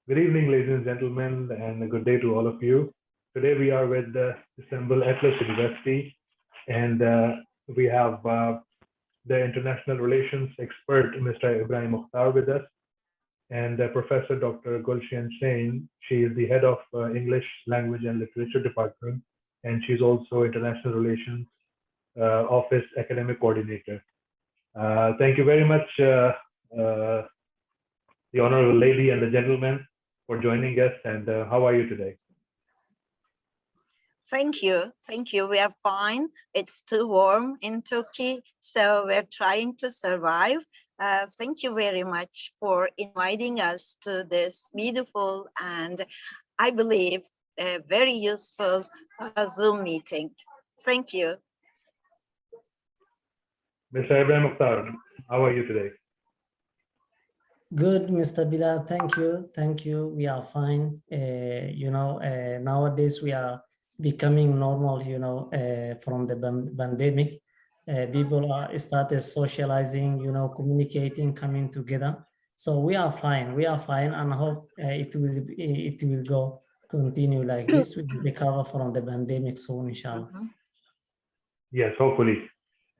Good evening, ladies and gentlemen, and a good day to all of you. Today we are with the Istanbul Atlas University, and we have the international relations expert, Mr. Ibrahim Mukhtar, with us, and Professor Dr. Gulshan Sain. She is the head of English Language and Literature Department, and she's also International Relations Office Academic Coordinator. Thank you very much, the honorable lady and the gentleman, for joining us. And how are you today? Thank you. Thank you. We are fine. It's too warm in Turkey, so we're trying to survive. Thank you very much for inviting us to this beautiful and, I believe, very useful Zoom meeting. Thank you. Mr. Ibrahim Mukhtar, how are you today? Good, Mr. Bilal. Thank you. Thank you. We are fine. Nowadays we are becoming normal, from the pandemic. People are started socializing, communicating, coming together. So we are fine. We are fine, and I hope it will continue like this. We will recover from the pandemic soon, inshallah. Yes, hopefully.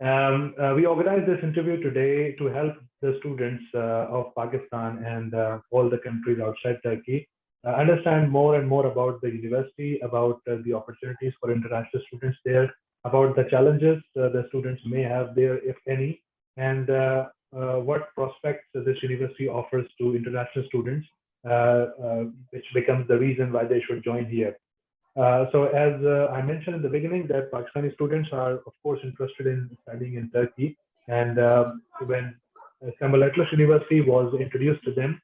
We organized this interview today to help the students of Pakistan and all the countries outside Turkey understand more and more about the university, about the opportunities for international students there, about the challenges the students may have there, if any, and what prospects this university offers to international students, which becomes the reason why they should join here. So as I mentioned in the beginning, that Pakistani students are, of course, interested in studying in Turkey. And when Istanbul Atlas University was introduced to them,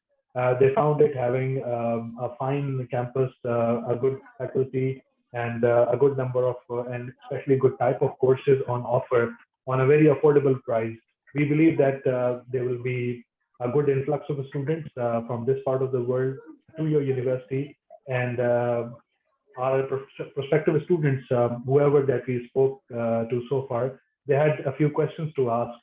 they found it having a fine campus, a good faculty, and a good number of, and especially good type of courses on offer on a very affordable price. We believe that there will be a good influx of students from this part of the world to your university, and our prospective students, whoever that we spoke to so far, they had a few questions to ask,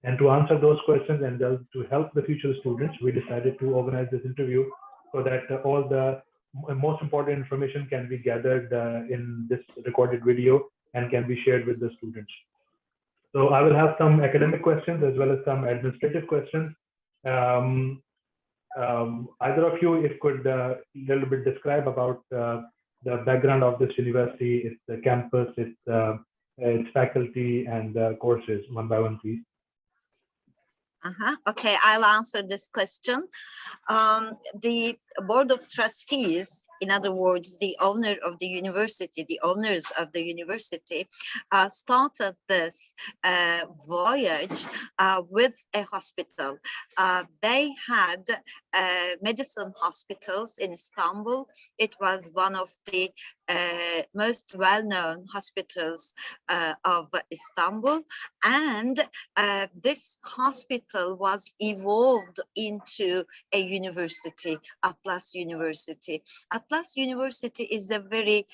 and to answer those questions and to help the future students, we decided to organize this interview so that all the most important information can be gathered in this recorded video and can be shared with the students. So I will have some academic questions as well as some administrative questions. Either of you, if could little bit describe about the background of this university, its campus, its faculty and courses, one by one, please. Okay, I'll answer this question. The Board of Trustees, in other words, the owner of the university, the owners of the university, started this voyage with a hospital. They had medicine hospitals in Istanbul. It was one of the most well-known hospitals of Istanbul, and this hospital was evolved into a university, Atlas University. Atlas University is a very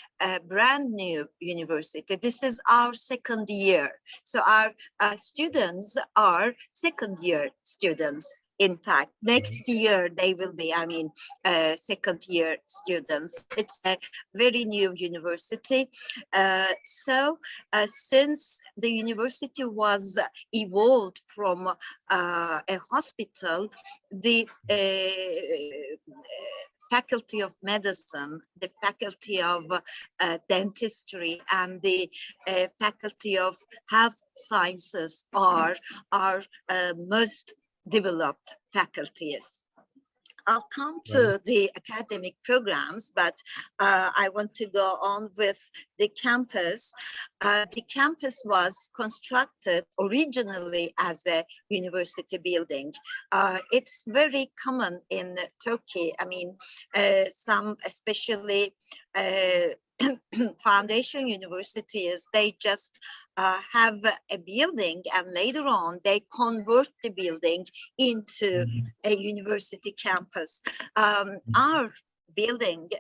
brand new university. This is our second year. So our students are second year students. In fact, next year they will be, second year students. It's a very new university. Since the university was evolved from a hospital, the Faculty of Medicine, the Faculty of Dentistry, and the Faculty of Health Sciences are our most developed faculties. I'll come to the academic programs, but I want to go on with the campus. The campus was constructed originally as a university building. It's very common in Turkey. Some especially foundation universities, they just have a building and later on they convert the building into a university campus. Our building,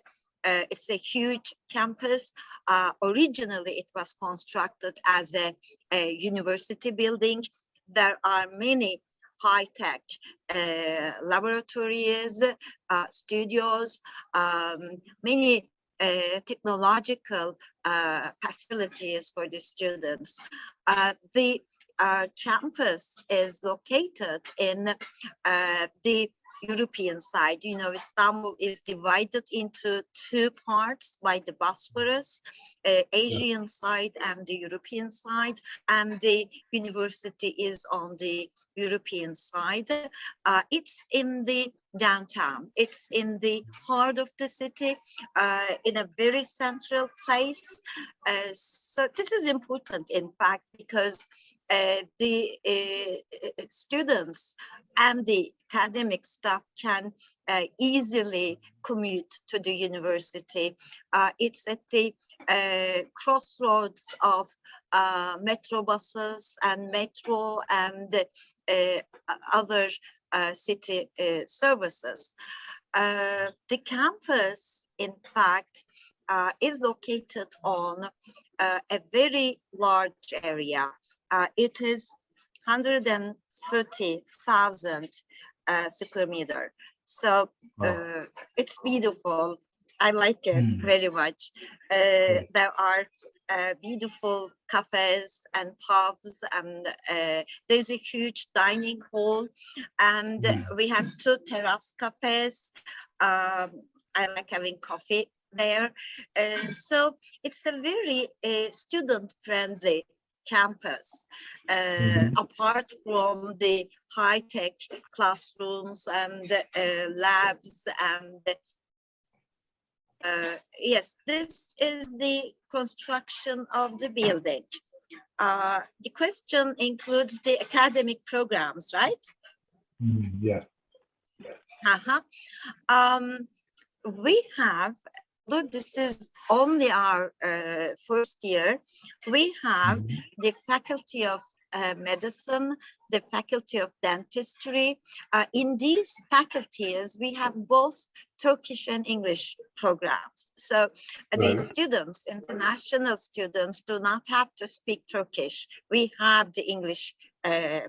it's a huge campus. Originally, it was constructed as a university building. There are many high-tech laboratories, studios, many technological facilities for the students. The campus is located in the European side. You know, Istanbul is divided into two parts by the Bosphorus, Asian side and the European side, and the university is on the European side. It's in the downtown. It's in the heart of the city, in a very central place. So this is important, in fact, because the students and the academic staff can easily commute to the university. It's at the crossroads of metro buses and metro and other city services. The campus, in fact, is located on a very large area. It is 130,000 square meter. So it's beautiful. I like it very much. There are beautiful cafes and pubs, and there's a huge dining hall, and we have two terrace cafes. I like having coffee there. So it's a very student-friendly campus, apart from the high-tech classrooms and labs and yes, this is the construction of the building. The question includes the academic programs, right? Yeah. We have, look, this is only our first year. We have the Faculty of Medicine, the Faculty of Dentistry. In these faculties, we have both Turkish and English programs. So the students, international students, do not have to speak Turkish. We have the English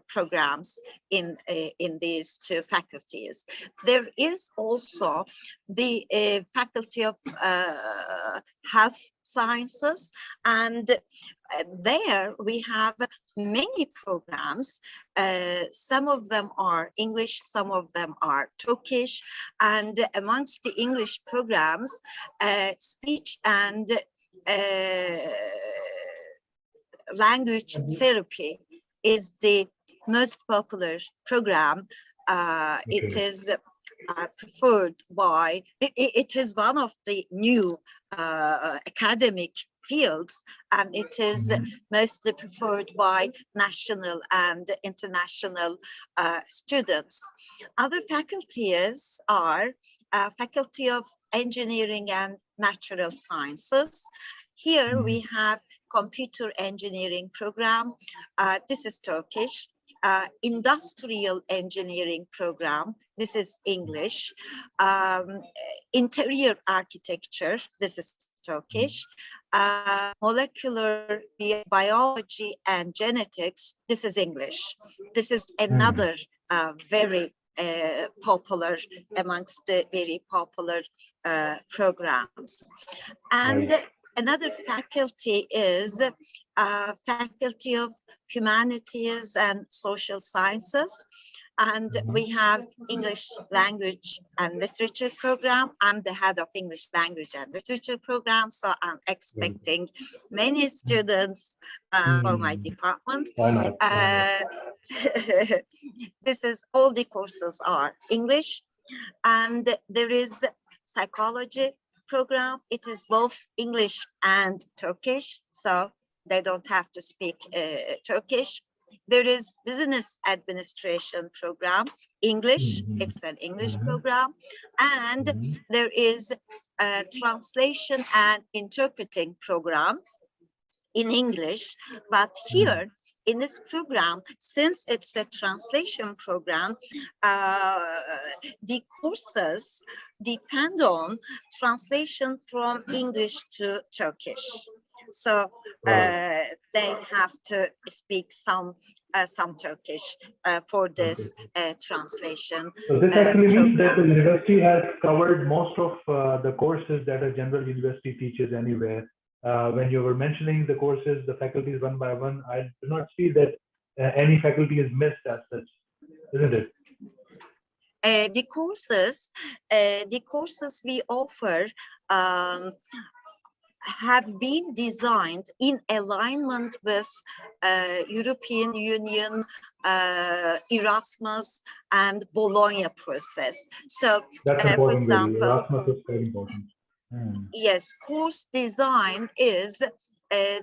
programs in these two faculties. There is also the Faculty of Health Sciences, and there we have many programs. Some of them are English, some of them are Turkish, and amongst the English programs, speech and language therapy is the most popular program. It is preferred by, it is one of the new academic fields, and it is mostly preferred by national and international students. Other faculties are Faculty of Engineering and Natural Sciences. Here we have computer engineering program. This is Turkish. Industrial engineering program. This is English. Interior architecture. This is Turkish. Molecular biology and genetics. This is English. This is another very popular, amongst the very popular programs. And another faculty is Faculty of Humanities and Social Sciences. And we have English Language and Literature program. I'm the head of English Language and Literature program, so I'm expecting many students for my department. This is, all the courses are English, and there is psychology program. It is both English and Turkish, so they don't have to speak Turkish. There is business administration program, English, it's an English program, and there is a translation and interpreting program in English. But here in this program, since it's a translation program, the courses depend on translation from English to Turkish. So they have to speak some some Turkish for this translation So this actually means that the program. university has covered most of the courses that a general university teaches anywhere. When you were mentioning the courses, the faculties one by one, I do not see that any faculty is missed as such, isn't it? The courses we offer have been designed in alignment with European Union, Erasmus, and Bologna process. So, That's for important, really. example, Erasmus is very important. yes, course design is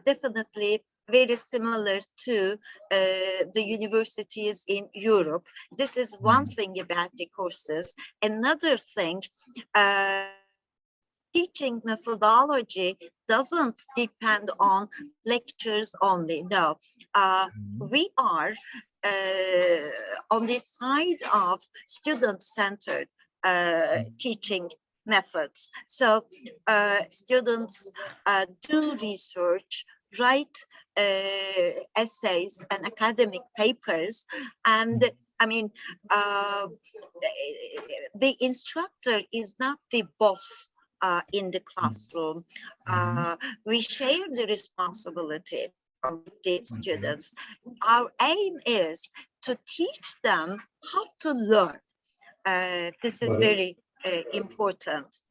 definitely very similar to the universities in Europe. This is one thing about the courses. Another thing, teaching methodology doesn't depend on lectures only. No, we are on the side of student-centered teaching methods. So students do research, write essays and academic papers, and I mean, the instructor is not the boss in the classroom. We share the responsibility of the students. Our aim is to teach them how to learn. This is very important.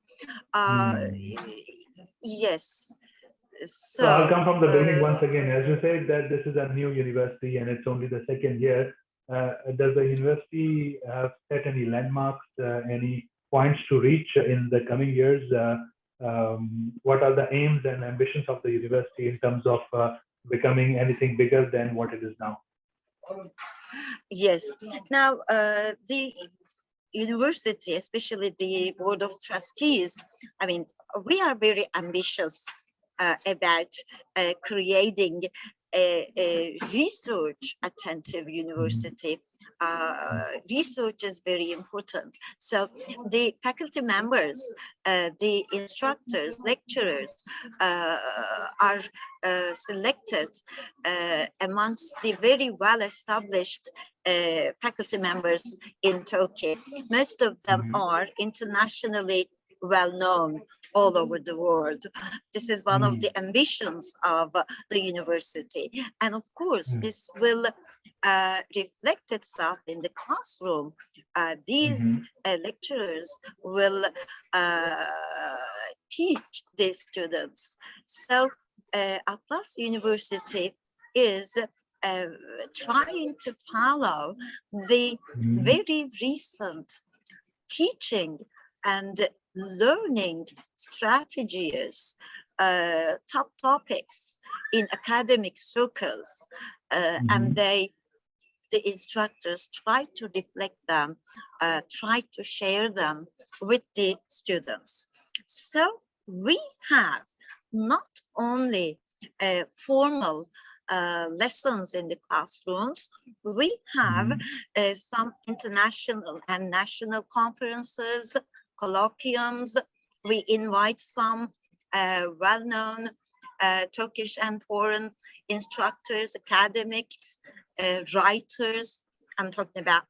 Yes. So I'll come from the beginning once So, again. As you said that this is a new university and it's only the second year. Does the university have set any landmarks, any points to reach in the coming years? What are the aims and ambitions of the university in terms of becoming anything bigger than what it is now? yes. Now, the university, especially the Board of Trustees, I mean, we are very ambitious about creating a research attentive university. Research is very important. So the faculty members, the instructors, lecturers are selected amongst the very well-established faculty members in Turkey. Most of them are internationally well-known all over the world. This is one of the ambitions of the university. And of course, this will reflect itself in the classroom. These lecturers will teach the students. So Atlas University is trying to follow the very recent teaching and learning strategies, top topics in academic circles, and the instructors try to reflect them, try to share them with the students. So we have not only formal lessons in the classrooms, we have some international and national conferences, colloquiums. We invite some well-known Turkish and foreign instructors, academics, writers. I'm talking about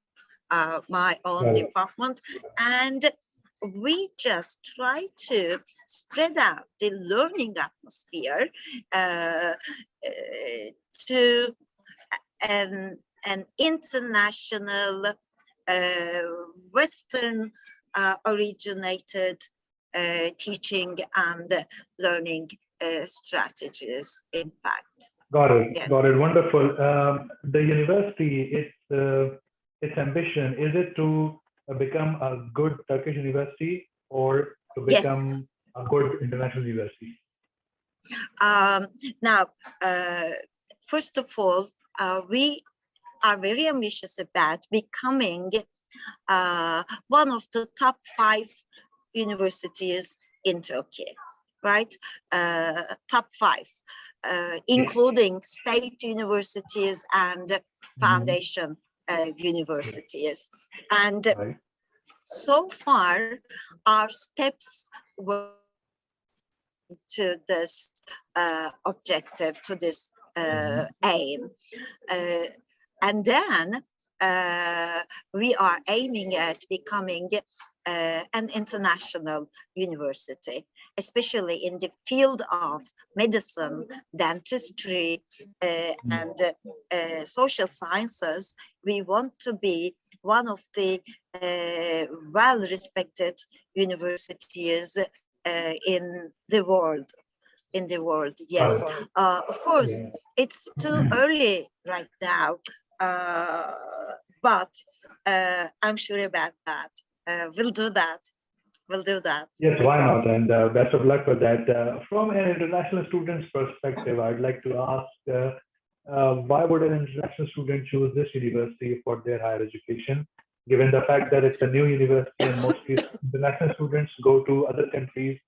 my own department. And we just try to spread out the learning atmosphere to an international Western originated teaching and learning strategies, in fact. Got it. Yes. Got it. Wonderful. The university, its ambition, is it to become a good Turkish university or to become a good international university? Now, first of all, we are very ambitious about becoming one of the top 5 universities in Turkey, right? Top 5, including state universities and foundation universities. And so far, our steps were to this objective, to this aim. And then we are aiming at becoming an international university, especially in the field of medicine, dentistry, and social sciences. We want to be one of the well-respected universities in the world. Yes. Of course, it's too early right now, but I'm sure about that. We'll do that. We'll do that. Yes, why not? And best of luck with that. From an international student's perspective, I'd like to ask, why would an international student choose this university for their higher education, given the fact that it's a new university and mostly international students go to other countries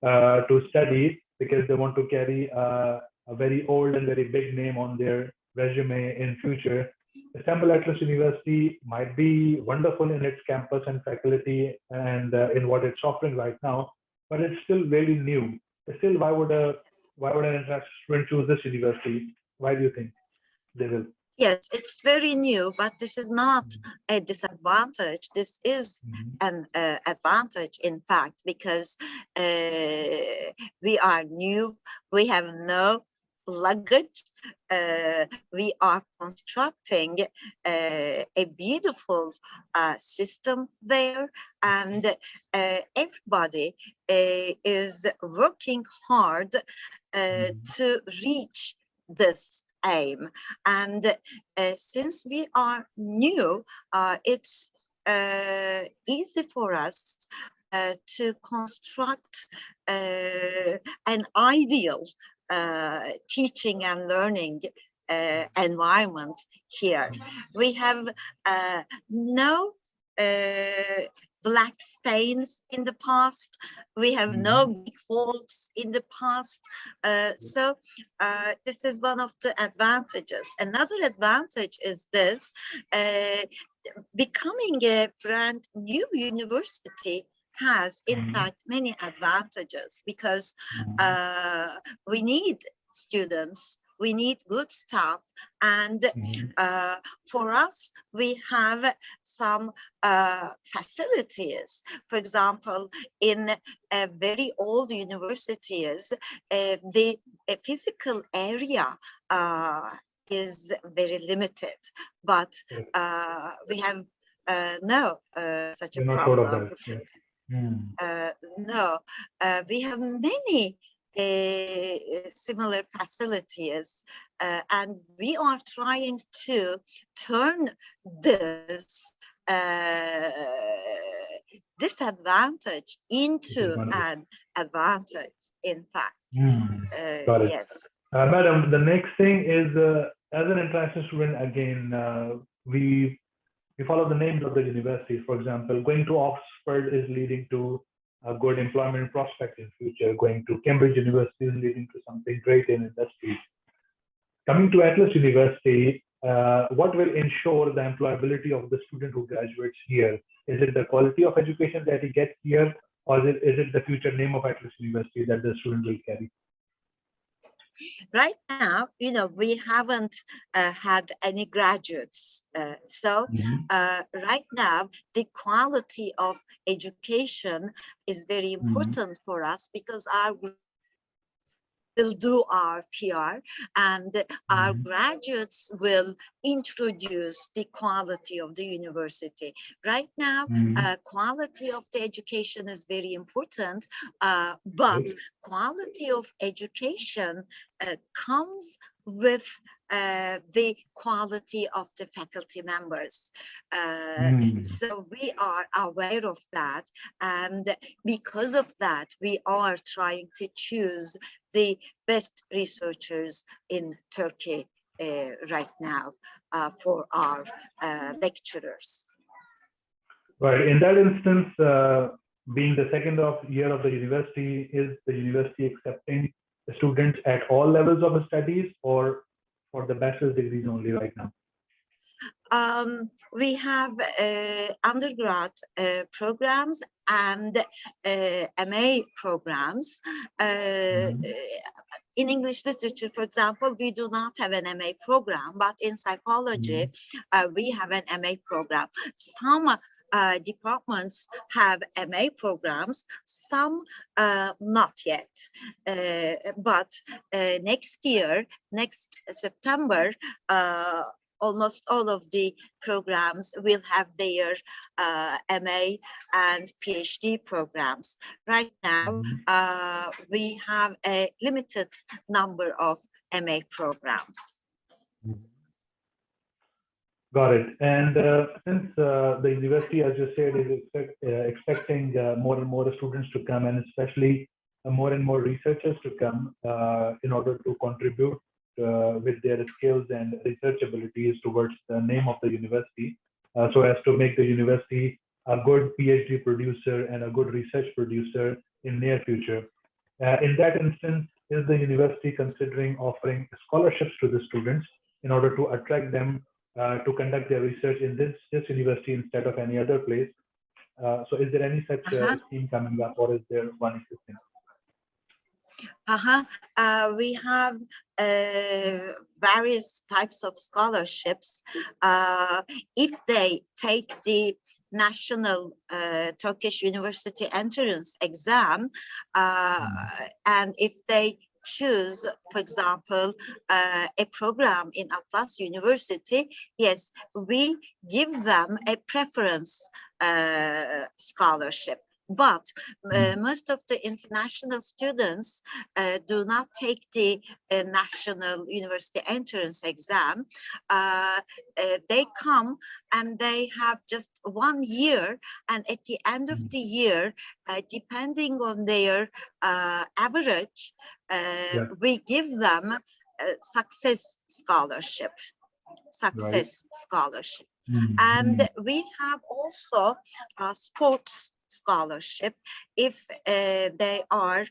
to study because they want to carry a very old and very big name on their resume in future. Istanbul Atlas University might be wonderful in its campus and faculty and in what it's offering right now, but it's still very new. Still, why would an international student choose this university? Why do you think they will? Yes, it's very new, but this is not a disadvantage. This is an advantage, in fact, because we are new. We have no luggage. We are constructing a beautiful system there, and everybody is working hard to reach this aim. And since we are new, it's easy for us to construct an ideal teaching and learning environment here. We have no black stains in the past. We have no big faults in the past. So this is one of the advantages. Another advantage is this: becoming a brand new university has, in fact, many advantages, because we need students, we need good staff, and for us, we have some facilities. For example, in very old universities, the physical area is very limited, but we have no such a problem. No, we have many similar facilities, and we are trying to turn this disadvantage into an advantage, in fact. Got it. Yes. Madam, the next thing is, as an international student, again, we follow the names of the universities. For example, going to Oxford is leading to a good employment prospect in future. Going to Cambridge University is leading to something great in industry. Coming to Atlas University, what will ensure the employability of the student who graduates here? Is it the quality of education that he gets here, or is it the future name of Atlas University that the student will carry? Right now, we haven't had any graduates. So right now, the quality of education is very important for us, because will do our PR, and our graduates will introduce the quality of the university. Right now, quality of the education is very important, but quality of education comes with the quality of the faculty members. So we are aware of that, and because of that, we are trying to choose the best researchers in Turkey right now for our lecturers. Right. In that instance, being the second year of the university, is the university accepting the students at all levels of studies, or for the bachelor's degrees only right now? We have undergrad programs and MA programs. In English literature, for example, we do not have an MA program, but in psychology, we have an MA program. Some departments have MA programs, some not yet. But next year, next September, almost all of the programs will have their MA and PhD programs. Right now, we have a limited number of MA programs. Got it. And since the university, as you said, is expecting more and more students to come, and especially more and more researchers to come in order to contribute with their skills and research abilities towards the name of the university, so as to make the university a good PhD producer and a good research producer in near future. In that instance, is the university considering offering scholarships to the students in order to attract them to conduct their research in this university instead of any other place? So is there any such scheme coming up, or is there one existing? We have various types of scholarships. If they take the national Turkish university entrance exam, and if they choose, for example, a program in Atlas University, yes, we give them a preference scholarship. But most of the international students do not take the national university entrance exam. They come and they have just 1 year, and at the end of the year, depending on their average, we give them a success scholarship. And we have also a sports scholarship if they are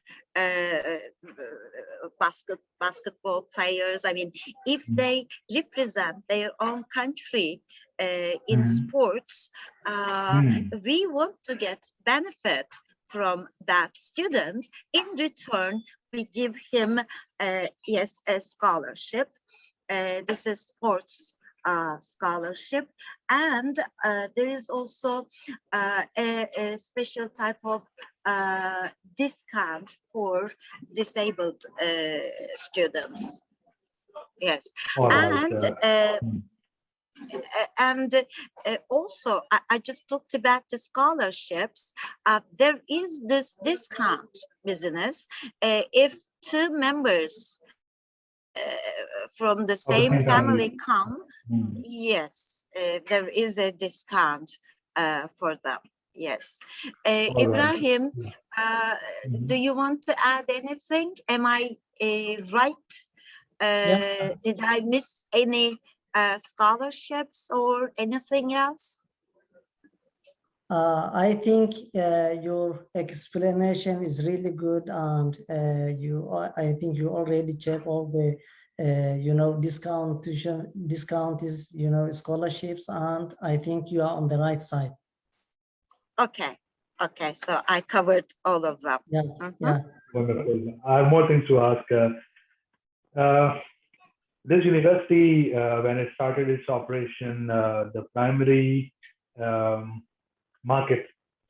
basketball players. I mean, if they represent their own country in sports, we want to get benefit from that student. In return, we give him yes, a scholarship. This is sports scholarship, and there is also a special type of discount for disabled students. Yes, and also I just talked about the scholarships. There is this discount business if two members from the same family come. Yes, there is a discount for them. Yes. Ibrahim, do you want to add anything? Am I right? Did I miss any scholarships or anything else? I think your explanation is really good, and I think you already check all the discount is scholarships, and I think you are on the right side. Okay, so I covered all of them. Yeah. Wonderful. I have more things to ask. This university, when it started its operation, the primary market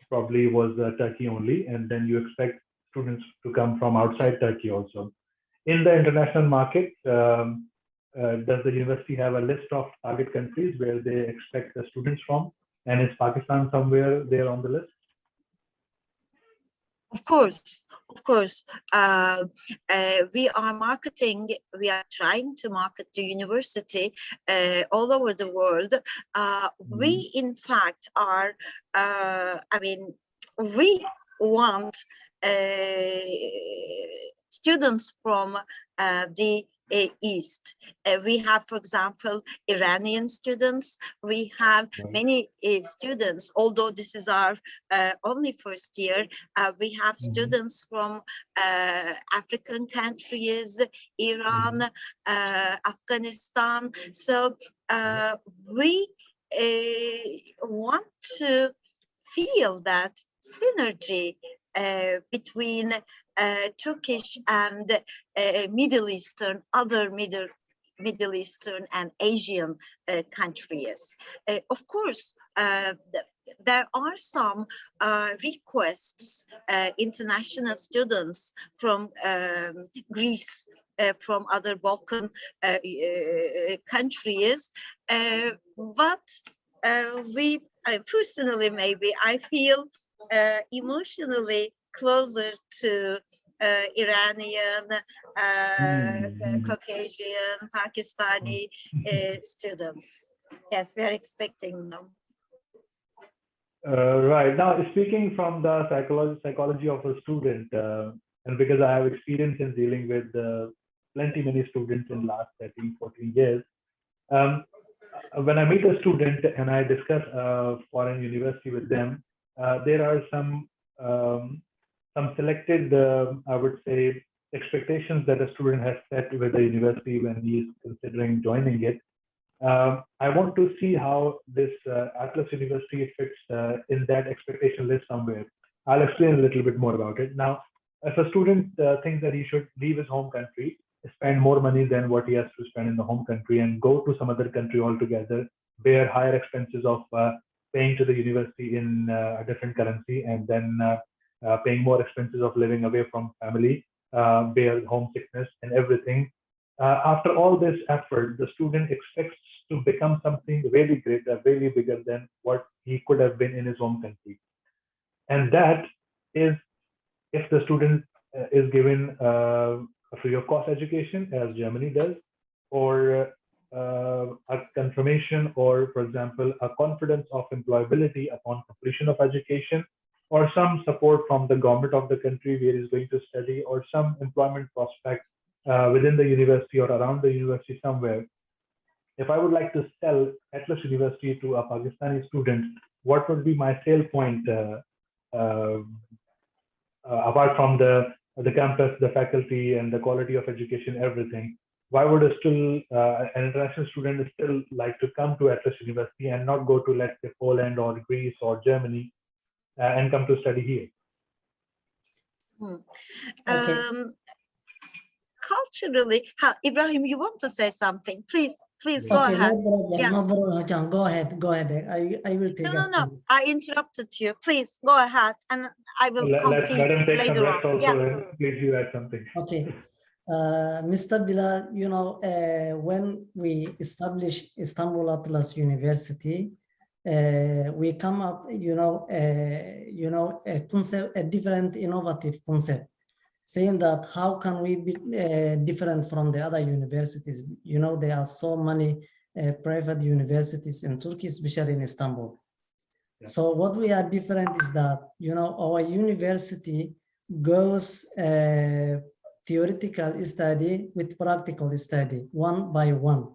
probably was Turkey only, and then you expect students to come from outside Turkey also. In the international market, does the university have a list of target countries where they expect the students from? And is Pakistan somewhere there on the list? Of course. We are trying to market the university all over the world. We, in fact, are, we want students from the East. We have, for example, Iranian students. We have many students, although this is our only first year. We have students from African countries, Iran, Afghanistan. So we want to feel that synergy between Turkish and Middle Eastern, other Middle Eastern and Asian countries. Of course, there are some requests, international students from Greece, from other Balkan countries, but we personally, maybe I feel emotionally closer to Iranian, Caucasian, Pakistani students. Yes, we are expecting them. Right. Now, speaking from the psychology of a student, and because I have experience in dealing with many students in last 13, 14 years, when I meet a student and I discuss a foreign university with them, there are some selected, I would say, expectations that a student has set with the university when he is considering joining it. I want to see how this Atlas University fits in that expectation list somewhere. I'll explain a little bit more about it. Now, if a student thinks that he should leave his home country, spend more money than what he has to spend in the home country, and go to some other country altogether, bear higher expenses of paying to the university in a different currency, and then paying more expenses of living away from family, bear homesickness and everything. After all this effort, the student expects to become something really greater, really bigger than what he could have been in his home country. And that is if the student is given a free of cost education, as Germany does, or a confirmation, or, for example, a confidence of employability upon completion of education, or some support from the government of the country where he is going to study, or some employment prospect within the university or around the university somewhere. If I would like to sell Atlas University to a Pakistani student, what would be my sale point uh, apart from the campus, the faculty, and the quality of education, everything? Why would an international student still like to come to Atlas University and not go to, let's say, Poland or Greece or Germany and come to study here? Okay. Culturally, Ibrahim, you want to say something? Please go Okay, ahead. no problem, Yeah. no problem, Hajjan. Go ahead. I will take it. No. I interrupted you. Please go ahead, and I will complete let him take some later rest on. also. Yeah. Please, you add something. Okay. Mr. Bilal, when we established Istanbul Atlas University, we come up, a concept, a different innovative concept, saying that how can we be different from the other universities? There are so many private universities in Turkey, especially in Istanbul. Yeah. So what we are different is that, our university goes theoretical study with practical study, one by one.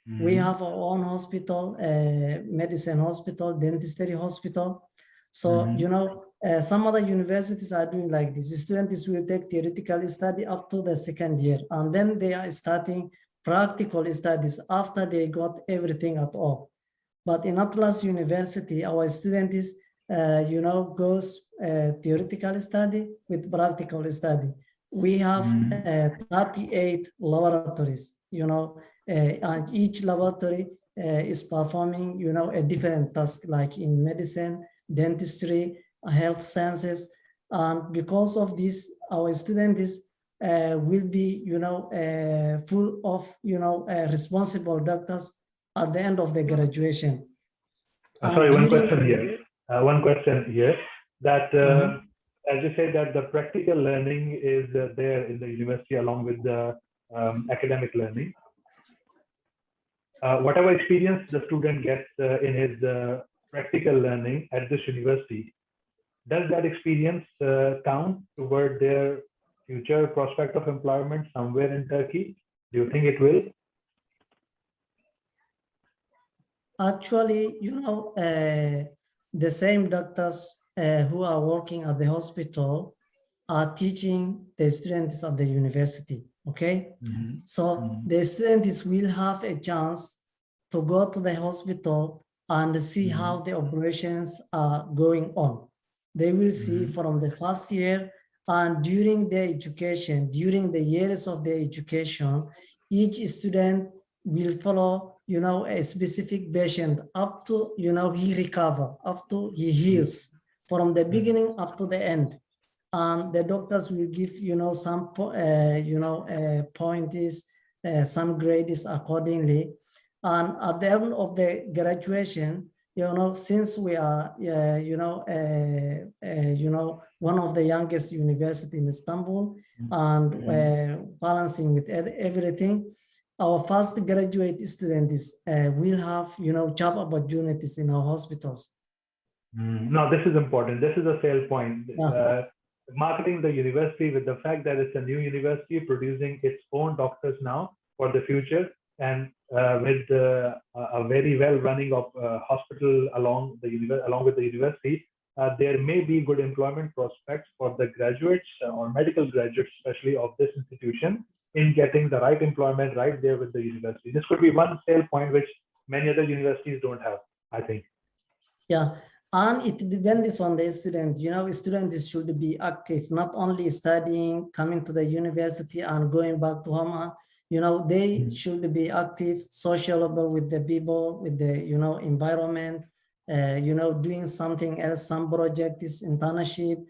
Mm-hmm. We have our own hospital, medicine hospital, dentistry hospital. So, mm-hmm. Some other universities are doing like this. The students will take theoretical study up to the second year, and then they are starting practical studies after they got everything at all. But in Atlas University, our students, goes theoretical study with practical study. We have 38 laboratories, and each laboratory is performing, a different task, like in medicine, dentistry, health sciences. And because of this, our students will be, full of, responsible doctors at the end of the graduation. Sorry, one question here. That as you say, that the practical learning is there in the university along with the academic learning. Whatever experience the student gets in his practical learning at this university, does that experience count toward their future prospect of employment somewhere in Turkey? Do you think it will? Actually, the same doctors who are working at the hospital are teaching the students at the university, okay? Mm-hmm. So the students will have a chance to go to the hospital and see how the operations are going on. They will see from the first year and during their education, during the years of their education, each student will follow, a specific patient up to, he recover, up to he heals from the beginning up to the end. And the doctors will give, some, pointers, some grades accordingly. And at the end of the graduation, since we are, one of the youngest university in Istanbul and balancing with everything, our first graduate students will have, job opportunities in our hospitals. No, this is important. This is a sale point. Marketing the university with the fact that it's a new university producing its own doctors now for the future, and with a very well running of hospital along with the university, there may be good employment prospects for the graduates or medical graduates, especially of this institution, in getting the right employment right there with the university. This could be one sale point which many other universities don't have, I think. Yeah, and it depends on the student. Students should be active, not only studying, coming to the university and going back to home. They should be active, sociable with the people, with the, environment, doing something else, some project is internship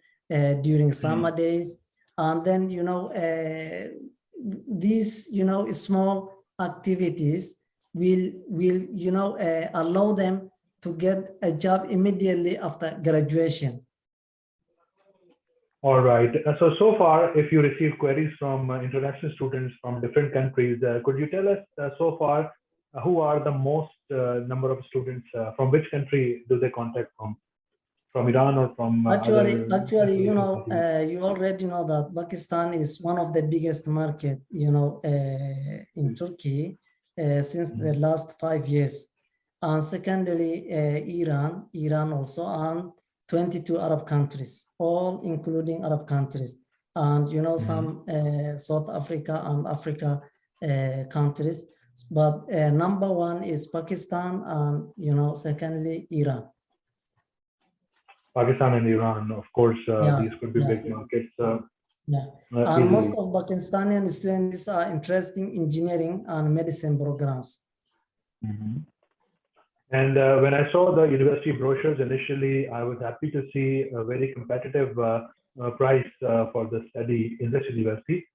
during summer days. And then, these, small activities will allow them to get a job immediately after graduation. All right. So far, if you receive queries from international students from different countries, could you tell us so far who are the most number of students from which country do they contact from? From Iran or from actually, you already know that Pakistan is one of the biggest market, in Turkey since the last 5 years. And secondly, Iran also, and 22 Arab countries, all including Arab countries. And, some South Africa and Africa countries. But number one is Pakistan, and, secondly, Iran. Pakistan and Iran, of course, these could be big markets. And most of Pakistani students are interested in engineering and medicine programs. And when I saw the university brochures initially, I was happy to see a very competitive price for the study in this university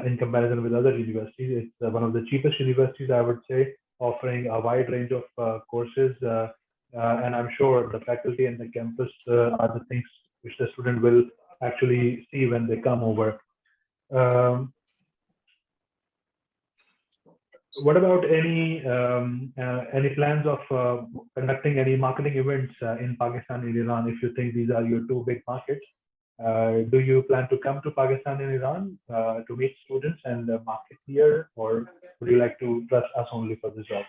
in comparison with other universities. It's one of the cheapest universities, I would say, offering a wide range of courses. And I'm sure the faculty and the campus are the things which the student will actually see when they come over. What about any plans of conducting any marketing events in Pakistan and Iran? If you think these are your two big markets, do you plan to come to Pakistan and Iran to meet students and market here, or would you like to trust us only for this job?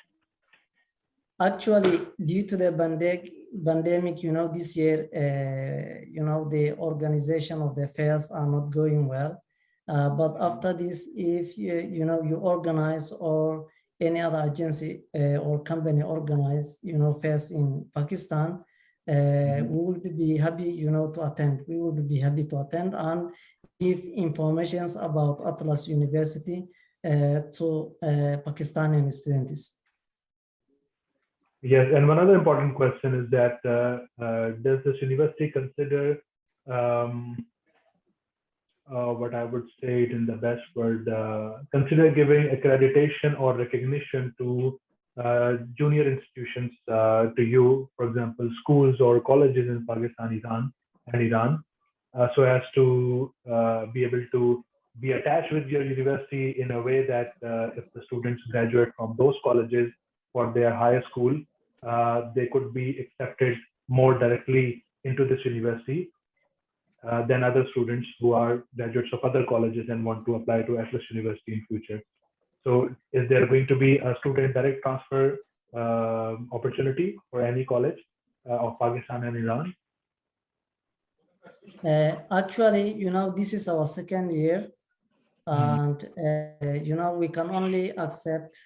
Actually, due to the pandemic, this year, the organization of the fairs are not going well. But after this, if you organize, or any other agency or company organize, fairs in Pakistan, we would be happy, to attend. We would be happy to attend and give information about Atlas University to Pakistani students. Yes, and one other important question is that does this university consider what I would say it in the best word, consider giving accreditation or recognition to junior institutions to you, for example, schools or colleges in Pakistan, Iran, so as to be able to be attached with your university in a way that if the students graduate from those colleges for their higher school, they could be accepted more directly into this university than other students who are graduates of other colleges and want to apply to Atlas University in future. So is there going to be a student direct transfer opportunity for any college of Pakistan and Iran? Actually, this is our second year. And we can only accept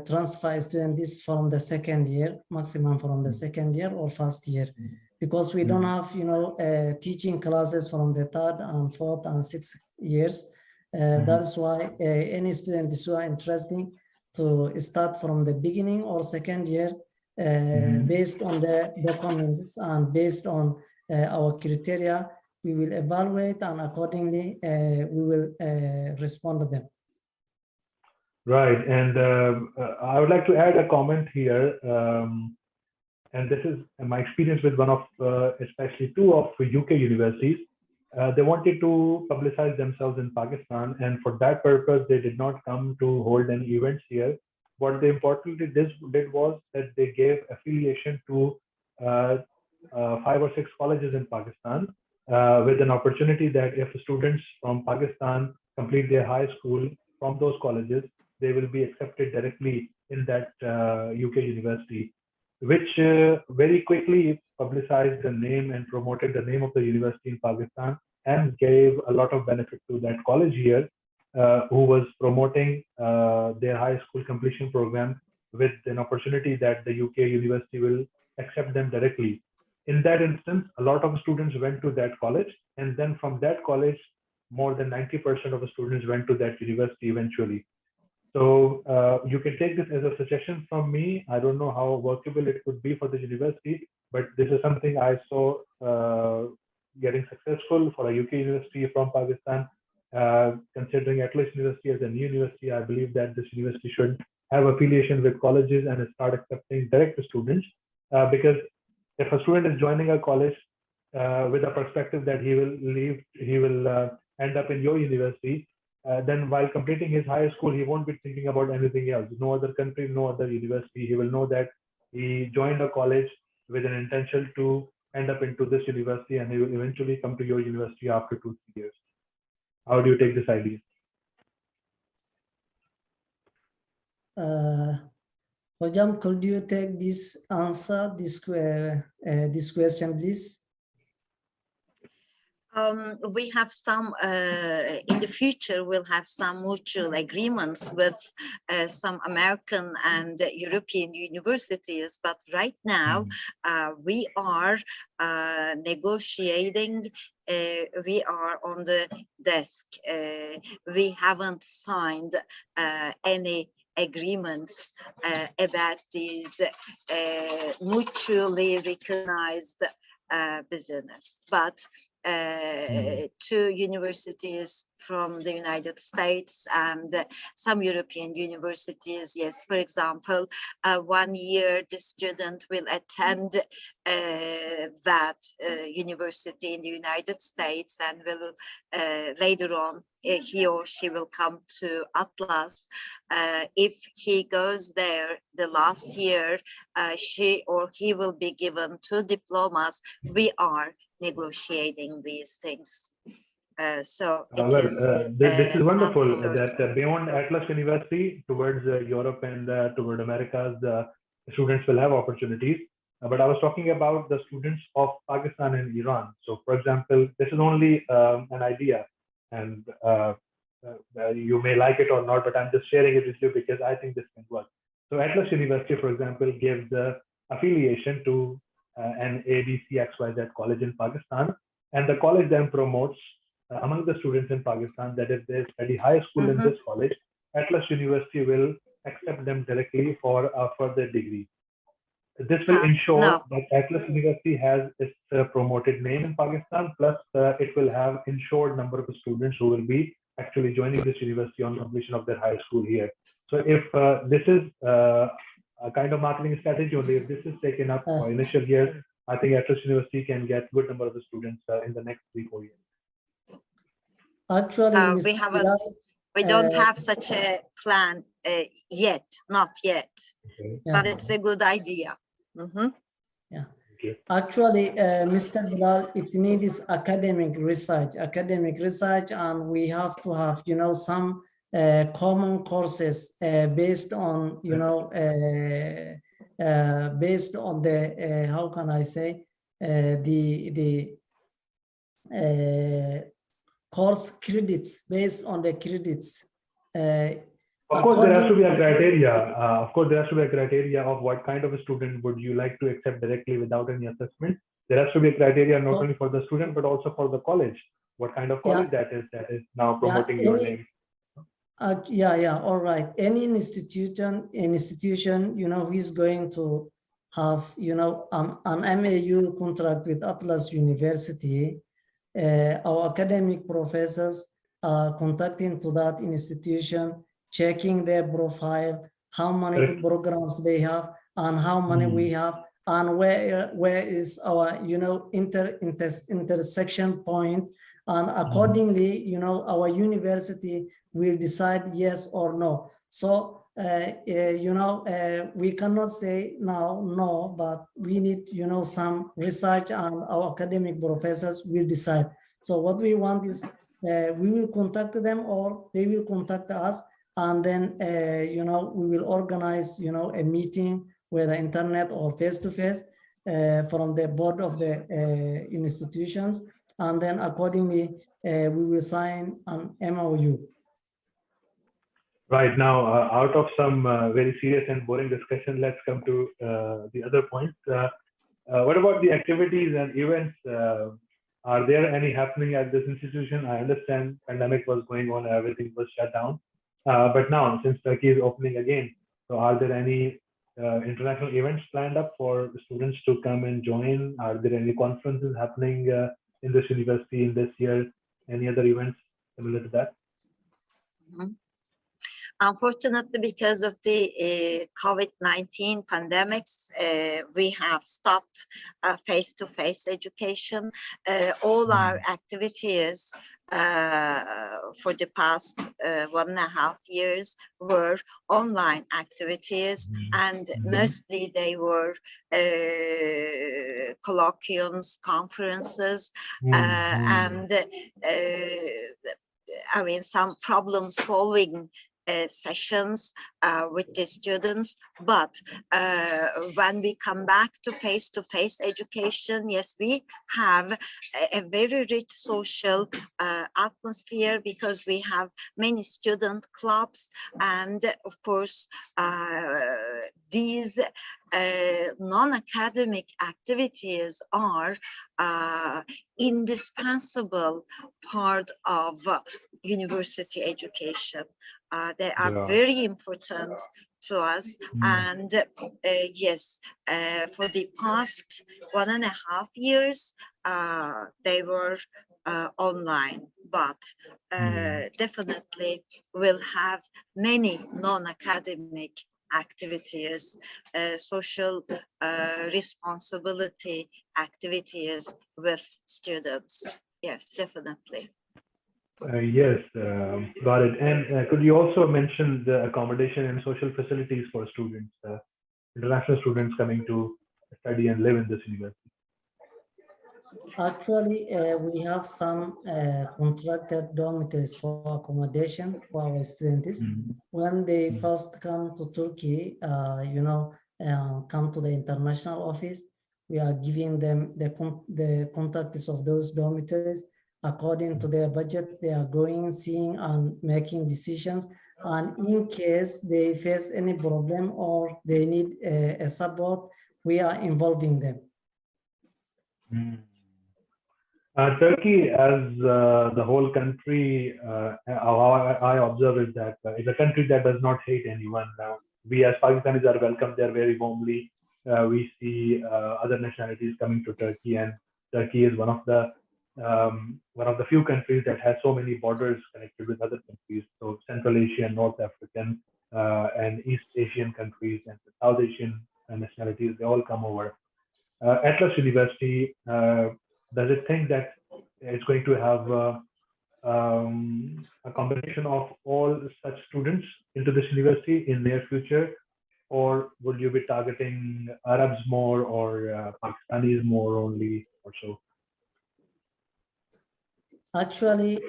transfer students from the second year, maximum from the second year or first year, because we don't have teaching classes from the third and fourth and sixth years. That's why any students who are interested to start from the beginning or second year, based on the documents and based on our criteria, we will evaluate, and accordingly we will respond to them. Right, and I would like to add a comment here, and this is my experience with one of, especially two of UK universities. They wanted to publicize themselves in Pakistan, and for that purpose, they did not come to hold any events here. What they importantly did was that they gave affiliation to 5 or 6 colleges in Pakistan, with an opportunity that if students from Pakistan complete their high school from those colleges, they will be accepted directly in that UK university, which very quickly publicized the name and promoted the name of the university in Pakistan, and gave a lot of benefit to that college here, who was promoting their high school completion program with an opportunity that the UK university will accept them directly. In that instance, a lot of students went to that college, and then from that college, more than 90% of the students went to that university eventually. So you can take this as a suggestion from me. I don't know how workable it could be for the university, but this is something I saw getting successful for a UK university from Pakistan. Considering Atlas University as a new university, I believe that this university should have affiliation with colleges and start accepting direct students, because if a student is joining a college with a perspective that he will end up in your university, then while completing his high school, he won't be thinking about anything else. No other country, no other university. He will know that he joined a college with an intention to end up into this university, and he will eventually come to your university after 2-3 years. How do you take this idea? Hojam, could you take this answer, this question, please? We have some, in the future, we'll have some mutual agreements with some American and European universities. But right now, we are negotiating. We are on the desk. We haven't signed any agreements about these mutually recognized business. But two universities from the United States and some European universities. Yes, for example, 1 year the student will attend that university in the United States, and will later on he or she will come to Atlas. If he goes there the last year, she or he will be given 2 diplomas. We are negotiating these things. So this is wonderful that beyond Atlas University, towards Europe and toward Americas, students will have opportunities. But I was talking about the students of Pakistan and Iran. So, for example, this is only an idea, and you may like it or not, but I'm just sharing it with you because I think this can work. So, Atlas University, for example, gives the affiliation to an ABCXYZ college in Pakistan, and the college then promotes among the students in Pakistan that if they study high school in this college, Atlas University will accept them directly for a further degree. This will ensure that Atlas University has its promoted name in Pakistan, plus it will have ensured number of students who will be actually joining this university on completion of their high school here. So if this is a kind of marketing strategy only, if this is taken up for initial years, I think Atlas University can get good number of the students in the next 3-4 years. Actually, we don't have such a plan yet, not yet, but it's a good idea. Yeah. Actually, Mr. Bilal, it needs academic research, and we have to have, some common courses based on, based on the, how can I say, course credits based on the credits. Of course, there has to be a criteria. Of course, there has to be a criteria of what kind of a student would you like to accept directly without any assessment. There has to be a criteria not only for the student but also for the college. What kind of college that is now promoting your name. All right. Any institution, who is going to have, an MAU contract with Atlas University, our academic professors are contacting to that institution, checking their profile, how many programs they have, and how many we have, and where is our, intersection point, and accordingly, our university will decide yes or no. So, we cannot say now no, but we need, some research, and our academic professors will decide. So what we want is we will contact them or they will contact us, and then, we will organize, a meeting, whether internet or face-to-face, from the board of the institutions, and then accordingly, we will sign an MOU. Right now, out of some very serious and boring discussion, let's come to the other point. What about the activities and events? Are there any happening at this institution? I understand pandemic was going on, everything was shut down. But now, since Turkey is opening again, so are there any international events planned up for students to come and join? Are there any conferences happening in this university in this year? Any other events similar to that? Unfortunately, because of the COVID-19 pandemics, we have stopped face-to-face education. All our activities for the past 1.5 years were online activities, and mostly they were colloquiums, conferences, and I mean, some problem-solving sessions with the students. But when we come back to face-to-face education, yes, we have a very rich social atmosphere, because we have many student clubs, and of course these non-academic activities are indispensable part of university education. They are very important to us, and yes, for the past 1.5 years they were online, but definitely will have many non-academic activities, social responsibility activities with students. Yes, definitely. Yes, got it. And could you also mention the accommodation and social facilities for students, international students coming to study and live in this university? Actually, we have some contracted dormitories for accommodation for our students. When they first come to Turkey, come to the international office, we are giving them the contacts of those dormitories. According to their budget, they are going, seeing, and making decisions. And in case they face any problem or they need a support, we are involving them. Turkey, as the whole country, how I observe is that it's a country that does not hate anyone. We as Pakistanis are welcomed there very warmly. We see other nationalities coming to Turkey, and Turkey is one of the few countries that has so many borders connected with other countries. So Central Asian, North African, and East Asian countries and South Asian nationalities, they all come over. Atlas University, does it think that it's going to have a combination of all such students into this university in near future, or will you be targeting Arabs more or Pakistanis more only, or so? Actually,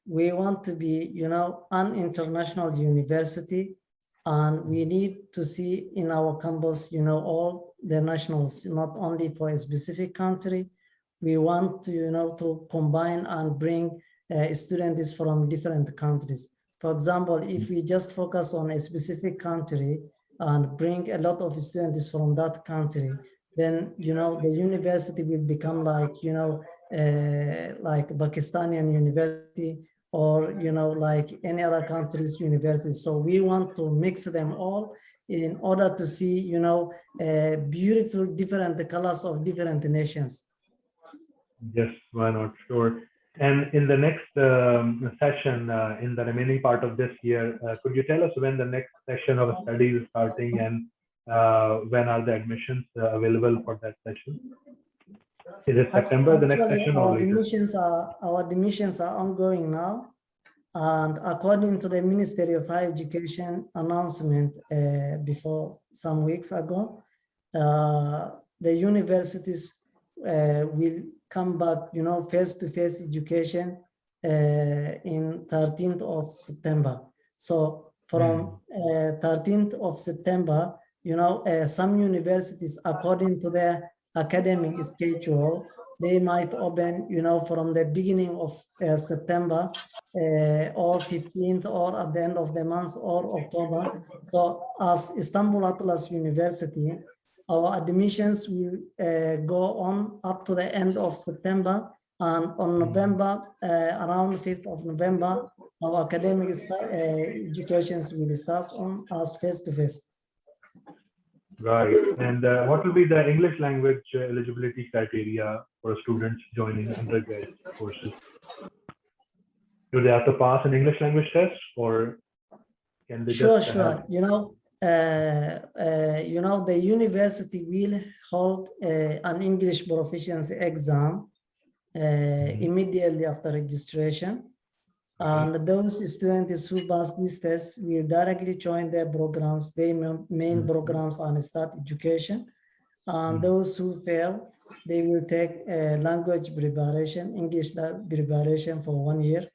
we want to be, an international university, and we need to see in our campus, all the nationals, not only for a specific country. We want to, to combine and bring students from different countries. For example, if we just focus on a specific country and bring a lot of students from that country, then, you know, the university will become like, you know, like Pakistani university, or, you know, like any other country's university. So we want to mix them all in order to see, you know, beautiful different colors of different nations. Yes, why not? Sure. And in the next session, in the remaining part of this year, could you tell us when the next session of study is starting, and when are the admissions available for that session? Is it September, the next Actually, session, or later? our admissions are ongoing now. And according to the Ministry of Higher Education announcement before some weeks ago, the universities will come back, you know, face-to-face education in 13th of September. So from 13th of September, you know, some universities, according to their academic schedule, they might open, you know, from the beginning of September or 15th, or at the end of the month, or October. So as Istanbul Atlas University, our admissions will go on up to the end of September, and on November, around 5th of November, our academic educations will start on as face-to-face. Right. And what will be the English language eligibility criteria for students joining undergraduate courses? Do they have to pass an English language test, or can they Sure, just sure. You know, the university will hold an English proficiency exam immediately after registration. And those students who pass this test will directly join their programs, their main programs, and start education. And those who fail, they will take language preparation, English preparation for 1 year.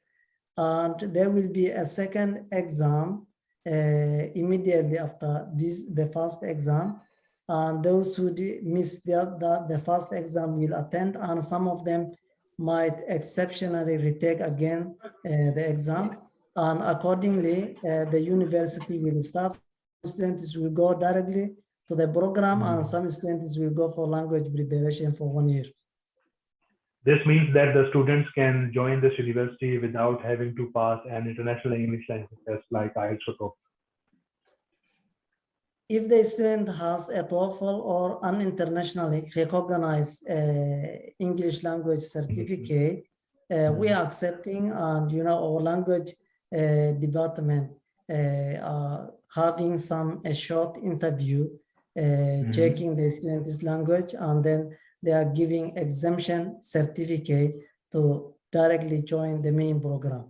And there will be a second exam immediately after the first exam. And those who miss the first exam will attend, and some of them might exceptionally retake again the exam. And accordingly, the university will start. Students will go directly to the program, and some students will go for language preparation for 1 year. This means that the students can join this university without having to pass an international English language test like IELTS or TOEFL. If the student has a TOEFL or an internationally recognized English language certificate, we are accepting, and you know, our language department are having a short interview, checking the student's language, and then they are giving exemption certificate to directly join the main program.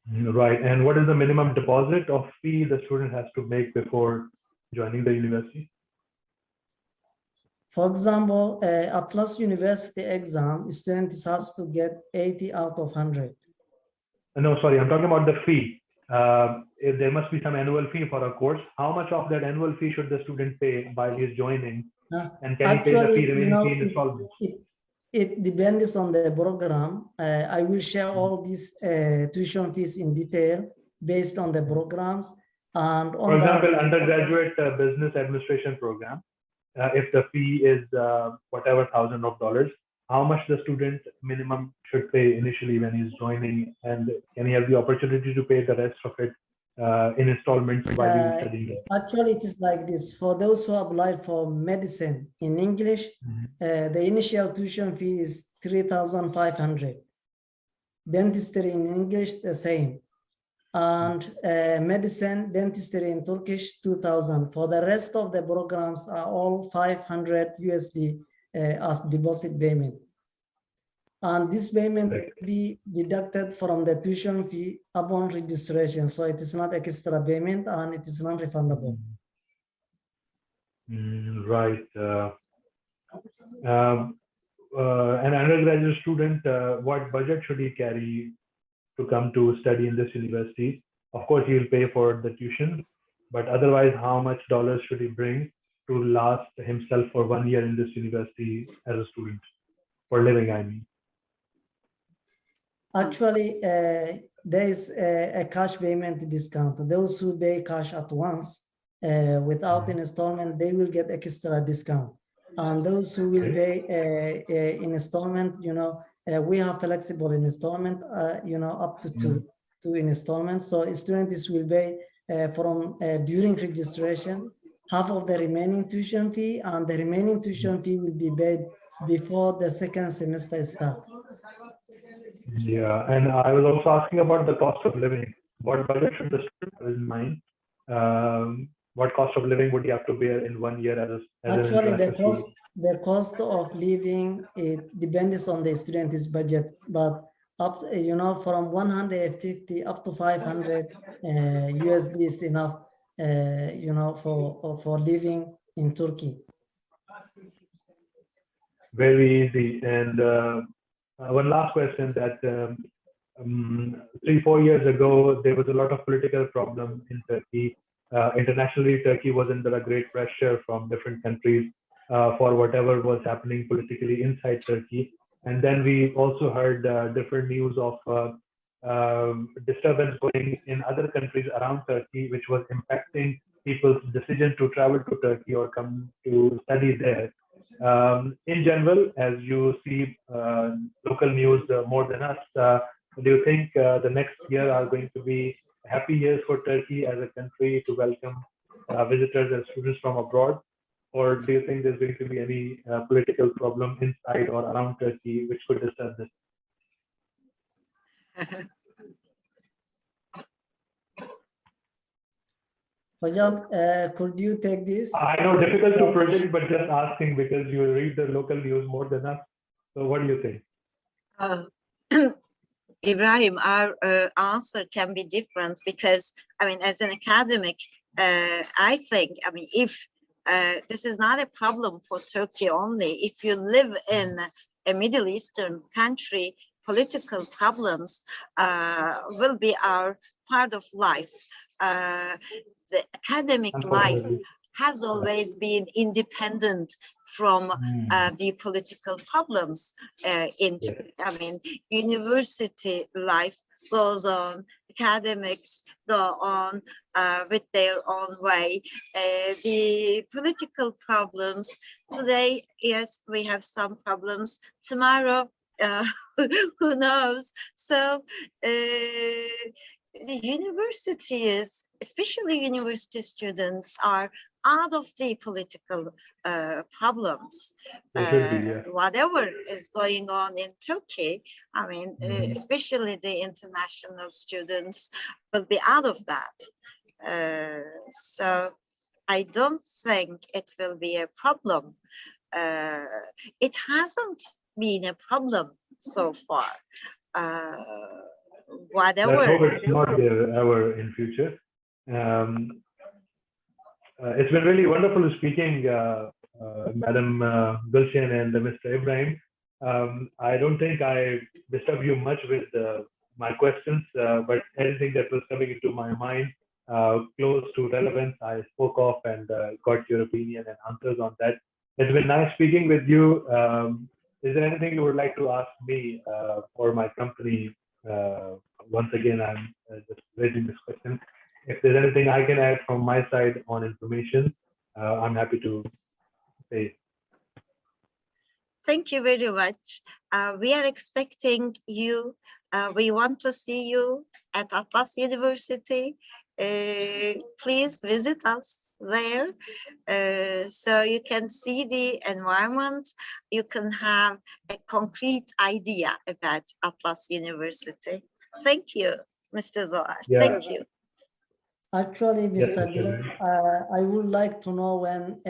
Right. And what is the minimum deposit of fee the student has to make before joining the university? For example, Atlas University exam, students has to get 80 out of 100. No, sorry, I'm talking about the fee. If there must be some annual fee for a course, how much of that annual fee should the student pay while he's joining? And can he pay the fee, remaining fee in installments? It depends on the program. I will share all these tuition fees in detail based on the programs. And on, for example, undergraduate business administration program, if the fee is whatever thousands of dollars, how much the student minimum should pay initially when he's joining, and can he have the opportunity to pay the rest of it in installments while he's studying there? Actually, it is like this. For those who applied for medicine in English, the initial tuition fee is 3,500. Dentistry in English, the same. And medicine, dentistry in Turkish, 2,000. For the rest of the programs are all 500 USD as deposit payment. And this payment will be deducted from the tuition fee upon registration. So it is not extra payment, and it is non-refundable. Right. An undergraduate student, what budget should he carry to come to study in this university? Of course, he will pay for the tuition, but otherwise, how much dollars should he bring to last himself for 1 year in this university as a student, for living, I mean? Actually, there is a cash payment discount. Those who pay cash at once without installment, they will get extra discount. And those who will pay in installment, we have flexible installment, up to two installments. So students will pay from during registration, half of the remaining tuition fee, and the remaining tuition fee will be paid before the second semester starts. Yeah, and I was also asking about the cost of living. What budget should the student have in mind? What cost of living would you have to bear in 1 year as an Actually, international student? the cost of living, it depends on the student's budget, but up to, from 150 up to 500 USD is enough, for living in Turkey. Very easy. And one last question that 3-4 years ago, there was a lot of political problem in Turkey. Internationally, Turkey was under a great pressure from different countries for whatever was happening politically inside Turkey. And then we also heard different news of disturbance going in other countries around Turkey, which was impacting people's decision to travel to Turkey or come to study there. In general, as you see local news more than us, do you think the next year are going to be happy years for Turkey as a country to welcome visitors and students from abroad? Or do you think there's going to be any political problem inside or around Turkey which could disturb this? Hocam, could you take this? I know difficult to predict, but just asking because you read the local news more than us. So what do you think? Ibrahim, our answer can be different because, as an academic, I think, if this is not a problem for Turkey only. If you live in a Middle Eastern country, political problems will be our part of life. The academic life has always been independent from the political problems. University life goes on, academics go on with their own way. The political problems today, yes, we have some problems. Tomorrow, who knows? So the universities, especially university students, are out of the political problems. Whatever is going on in Turkey, especially the international students will be out of that. So I don't think it will be a problem. It hasn't been a problem so far. Whatever. Let's hope it's not there ever in future. It's been really wonderful speaking, Madam Gulshan and Mr. Ibrahim. I don't think I disturbed you much with my questions, but anything that was coming into my mind close to relevance, I spoke of and got your opinion and answers on that. It's been nice speaking with you. Is there anything you would like to ask me or my company? Once again, I'm just raising this question. If there's anything I can add from my side on information, I'm happy to say. Thank you very much. We are expecting you. We want to see you at Atlas University. Please visit us there so you can see the environment. You can have a concrete idea about Atlas University. Thank you, Mr. Zohar. Yeah. Thank you. Actually, Mr. Bilal, I would like to know when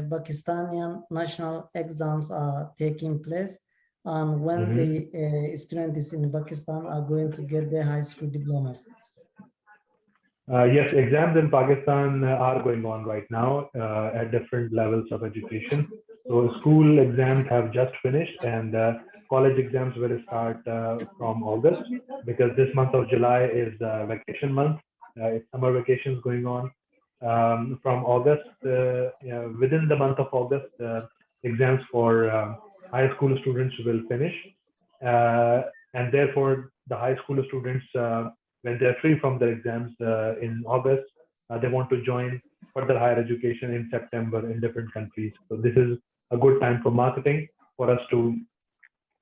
Pakistani national exams are taking place and when the students in Pakistan are going to get their high school diplomas. Yes, exams in Pakistan are going on right now at different levels of education. So school exams have just finished and college exams will start from August because this month of July is vacation month. It's summer vacations going on. From August, within the month of August, exams for high school students will finish. and therefore the high school students, when they're free from their exams in August, they want to join further higher education in September in different countries. So this is a good time for marketing, for us to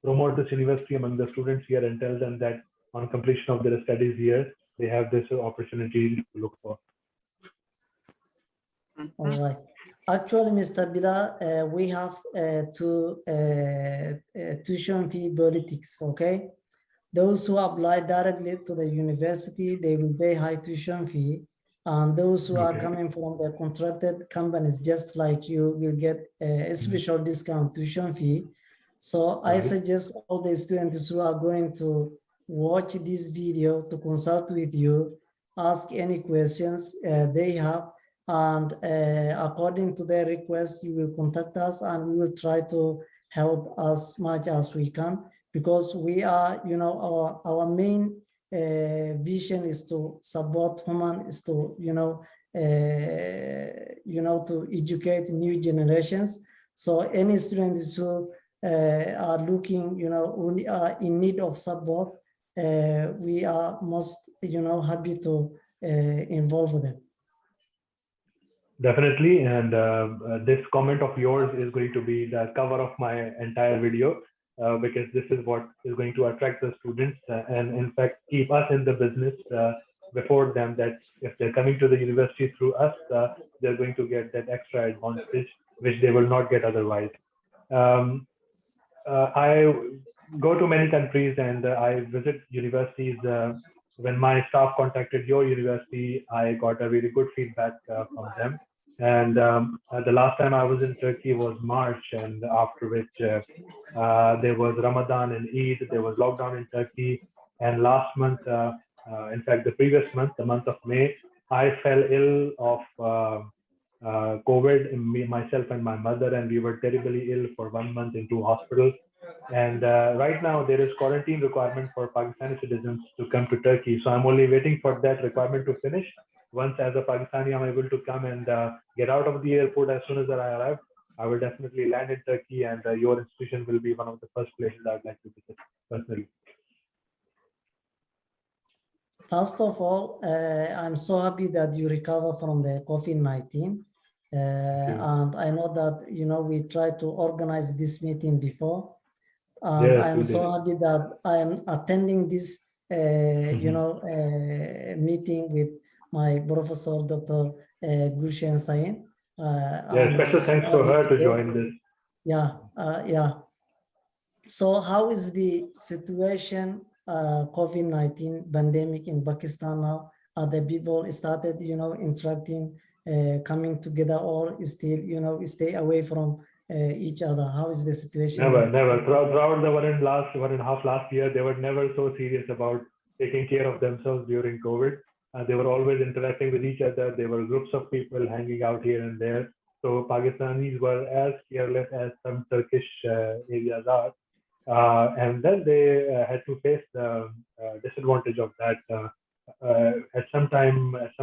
promote this university among the students here and tell them that on completion of their studies here, they have this opportunity to look for. All right. Actually, Mr. Bila, we have two tuition fee politics, okay? Those who apply directly to the university, they will pay high tuition fee. And those who are coming from the contracted companies, just like you, will get a special discount tuition fee. So I suggest all the students who are going to watch this video to consult with you, ask any questions they have, and according to their request, you will contact us and we will try to help as much as we can, because we are, you know, our main vision is to support human, is to, to educate new generations. So any students who are looking, who are in need of support, we are most, happy to involve them. Definitely, and this comment of yours is going to be the cover of my entire video, because this is what is going to attract the students and in fact keep us in the business before them, that if they're coming to the university through us, they're going to get that extra advantage which they will not get otherwise. I go to many countries and I visit universities. When my staff contacted your university, I got a really good feedback from them. And the last time I was in Turkey was March, and after which there was Ramadan and Eid, there was lockdown in Turkey. And last month, in fact, the previous month, the month of May, I fell ill of COVID, myself and my mother, and we were terribly ill for 1 month in 2 hospitals. And right now there is quarantine requirement for Pakistani citizens to come to Turkey. So I'm only waiting for that requirement to finish. Once as a Pakistani, I'm able to come and get out of the airport as soon as I arrive, I will definitely land in Turkey, and your institution will be one of the first places I'd like to visit personally. First of all, I'm so happy that you recover from the COVID-19. And I know that, we tried to organize this meeting before. And yes, I'm so happy that I am attending this, meeting with my professor, Dr. Gulshan Sain. Yeah, special thanks for her to join this. Yeah, yeah. So how is the situation, COVID-19 pandemic in Pakistan now? Are the people started, interacting, coming together, or still, stay away from each other? How is the situation? Never. Throughout the 1.5 last year, they were never so serious about taking care of themselves during COVID. They were always interacting with each other. There were groups of people hanging out here and there. So Pakistanis were as careless as some Turkish areas are. And then they had to face the disadvantage of that. At some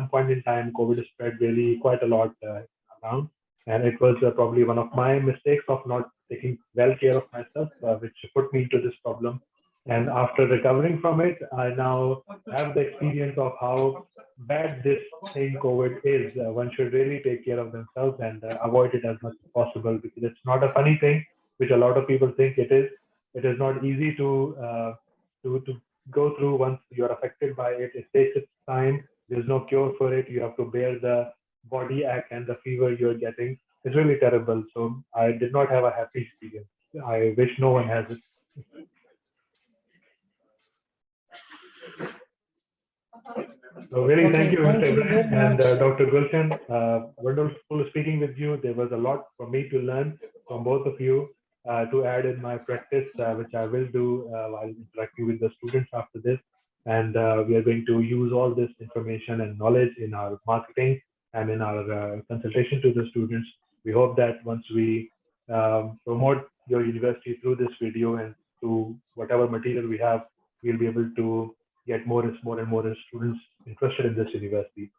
point in time, COVID spread really quite a lot around, and it was probably one of my mistakes of not taking well care of myself, which put me into this problem. And after recovering from it, I now have the experience of how bad this thing COVID is. One should really take care of themselves and avoid it as much as possible, because it's not a funny thing, which a lot of people think it is. It is not easy to go through once you're affected by it. It takes its time. There's no cure for it. You have to bear the body ache and the fever you're getting. It's really terrible. So I did not have a happy experience. I wish no one has it. So really, thank you, Mr. Ibrahim and Dr. Gulshan. Wonderful speaking with you. There was a lot for me to learn from both of you, to add in my practice, which I will do while interacting with the students after this. And we are going to use all this information and knowledge in our marketing and in our consultation to the students. We hope that once we promote your university through this video and through whatever material we have, we'll be able to get more and more students interested in this university.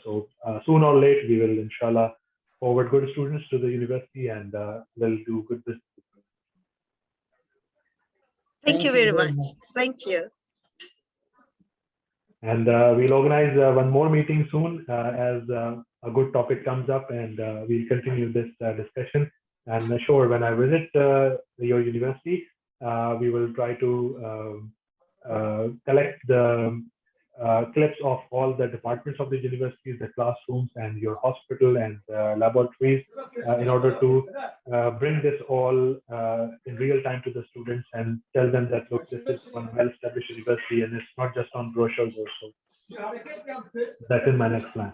So soon or late, we will, inshallah, forward good students to the university, and we'll do good business. Thank you very much. Thank you. And we'll organize one more meeting soon as a good topic comes up, and we'll continue this discussion. And sure, when I visit your university, we will try to collect the clips of all the departments of the universities, the classrooms, and your hospital and laboratories in order to bring this all in real time to the students and tell them that, look, this is one well-established university and it's not just on brochures or so. That is my next plan.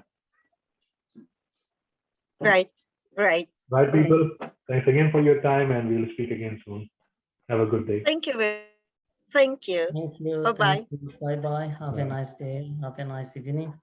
Right. Right, people. Thanks again for your time, and we'll speak again soon. Have a good day. Thank you. Thank you. Thank you. Bye-bye. Bye-bye. Have a nice day. Have a nice evening.